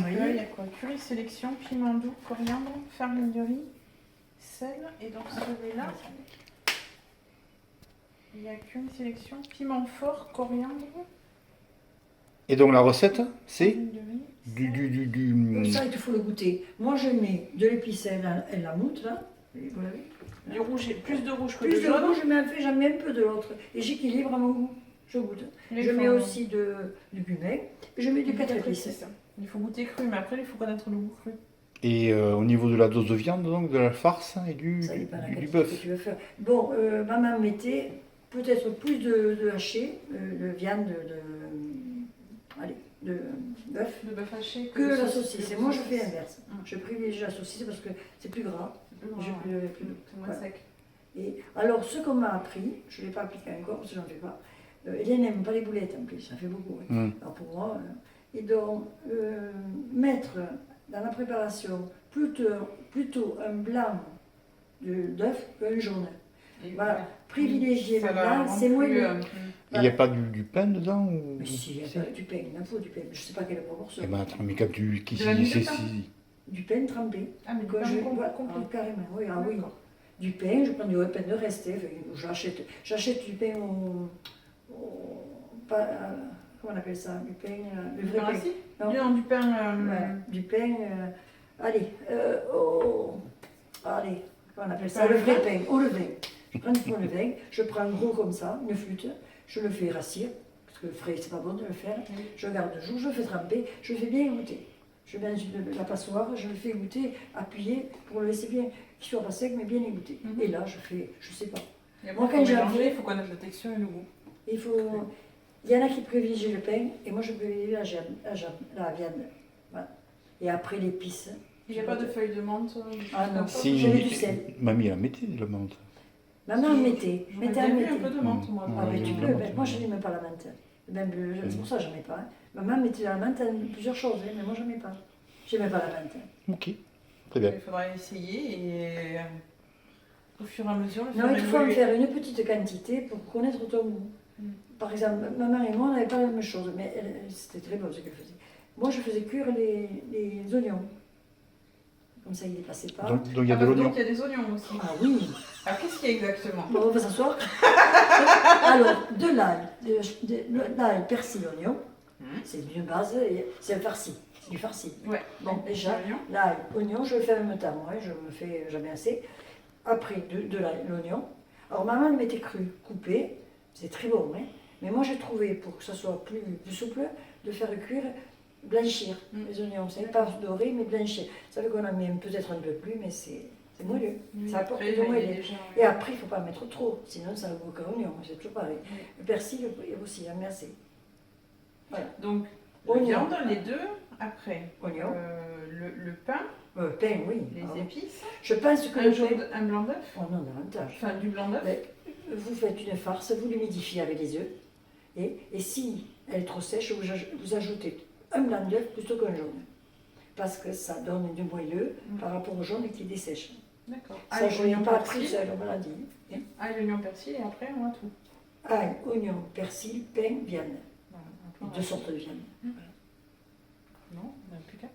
qu'il y a quoi? Curry sélection, piment doux, coriandre, farine de riz, sel. Et donc celui-là, il y a curry sélection, piment fort, coriandre. Et donc la recette, c'est farine de riz, du... Ça, il te faut le goûter. Moi, je mets de l'épice et la moutte, là. Vous l'avez? du rouge, plus de rouge que Plus de de jaune. rouge, j'en mets un peu de l'autre. Et j'équilibre à mon goût. Je goûte. Je mets aussi du cumin. Et je mets du 4 épices. C'est ça. Il faut goûter cru, mais après il faut connaître le goût cru. Et au niveau de la dose de viande, donc de la farce et du bœuf. Que tu veux faire. Bon, maman mettait peut-être plus de haché, de viande de bœuf. De bœuf haché Que la saucisse. Et moi, je fais l'inverse. Je privilégie la saucisse parce que c'est plus gras. C'est moins sec. Et alors, ce qu'on m'a appris, je ne l'ai pas appliqué encore parce que j'en fais pas. Hélène n'aime pas les boulettes en plus, ça fait beaucoup. Alors pour moi, et donc mettre dans la préparation plutôt un blanc d'œuf qu'un jaune. Voilà, privilégier le blanc, c'est moins mieux. Il n'y a pas du pain dedans ou... Mais si, il y a du pain, il en faut du pain. Je ne sais pas quelle proportion. Eh ben attends, mais quand tu... Du pain trempé. Ah, mais du pain complet. Carrément, oui. Ah, oui. Du pain, je prends du pain de resté. J'achète du pain comment on appelle ça? Du pain... Le vrai pain. Non, du pain... du pain... allez, comment on appelle ça? Le vrai pain, au levain. Je prends du pain au levain, je prends un gros comme ça, une flûte, je le fais rassir, parce que le frais, c'est pas bon de le faire. Je garde le jour, je le fais tremper, je le fais bien goûter. Je mets dans la passoire, je le fais goûter, appuyer, pour le laisser bien, qu'il soit pas sec, mais bien égoutté. Et là, je fais, je sais pas. Moi, quand j'ai mangé, il faut connaître la texture et le goût. Il y en a qui privilégient le pain, et moi je privilégie la viande. Voilà. Et après l'épice. Il n'y a pas de feuilles de menthe? Ah non, si, j'avais du sel. Mamie, elle mettait de la menthe. Maman mettait. un peu de menthe, moi. Ah, mais tu peux, moi je n'aime pas la menthe. C'est pour ça que j'en mets pas. Maman mettait la menthe en plusieurs choses, mais moi je n'aimais pas. Je n'aimais pas la menthe. Ok, très bien. Il faudra essayer et au fur et à mesure le faire. Non, il faut en faire une petite quantité pour connaître ton goût. Par exemple, maman et moi, on n'avait pas la même chose, mais c'était très bon ce qu'elle faisait. Moi, je faisais cuire les oignons. Comme ça, il ne les passait pas. Donc il y a de l'oignon. Donc il y a des oignons aussi. Ah oui. Alors qu'est-ce qu'il y a exactement? Bon, on va s'asseoir. Alors, de l'ail, persil, oignon. C'est une base, c'est un farci. C'est du farci. Ouais. Bon, déjà, l'ail, oignon, je le fais en même temps. Ouais, je me fais jamais assez. Après, de l'ail, l'oignon. Alors, maman le mettait cru, coupé. C'est très bon, hein. Mais moi, j'ai trouvé, pour que ça soit plus souple, de faire cuire, blanchir les oignons. C'est pas doré, mais blanchir. Ça fait qu'on en met peut-être un peu plus, mais c'est moelleux. Ça apporte du moelleux. Et après, il ne faut pas mettre trop, sinon ça a le goût qu'un oignon. C'est toujours pareil. Le persil aussi, j'en mets assez. Voilà. Donc, la viande, les deux, après. Oignon. Le pain. Pain, oui. Les épices. Je pense que un blanc d'œuf. Oh non, davantage. Enfin, du blanc d'œuf. Vous faites une farce, vous l'humidifiez avec les œufs. Et si elle est trop sèche, vous ajoutez un blanc d'œuf plutôt qu'un jaune. Parce que ça donne du moelleux par rapport au jaune qui dessèche. D'accord. Ça, je n'ai pas appris seul, on me l'a dit. Ail, oignon, persil, et après on a tout. Ail, oignon, persil, pain, viande. Voilà, 2 sortes de viande. Non, on n'a plus qu'à.